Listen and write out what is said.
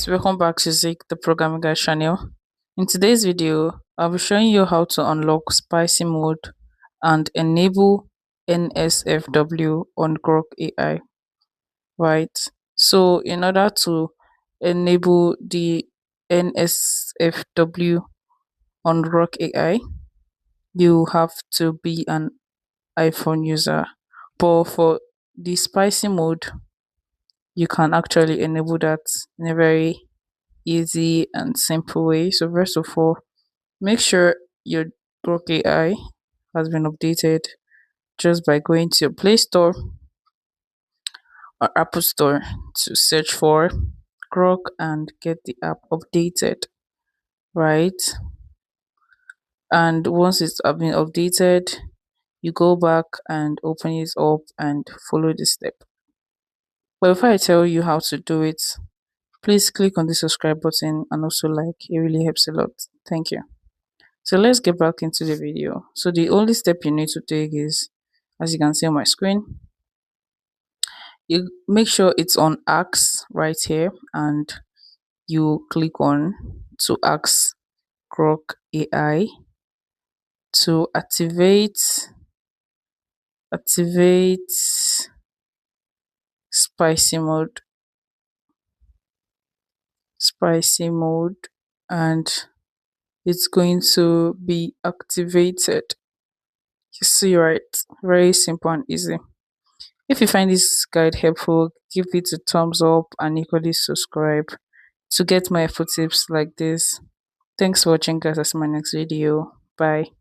guys, welcome back to Zik the Programming Guy channel. In today's video, I'll be showing you how to unlock spicy mode and enable NSFW on Grok AI, right? So in order to enable the NSFW on Grok AI, you have to be an iPhone user. But for the spicy mode, you can actually enable that in a very easy and simple way. So first of all, make sure your Grok AI has been updated just by going to your Play Store or Apple Store to search for Grok and get the app updated, right? And once it's been updated, you go back and open it up and follow the step. But before I tell you how to do it, please click on the subscribe button and also like. It really helps a lot. Thank you. So let's get back into the video. So the only step you need to take is, as you can see on my screen, you make sure it's on ask right here and you click on to ask Grok AI to activate spicy mode and it's going to be activated. You see, right? Very simple and easy. If you find this guide helpful, give it a thumbs up and equally subscribe to get more helpful tips like this. Thanks for watching, guys. That's my next video. Bye.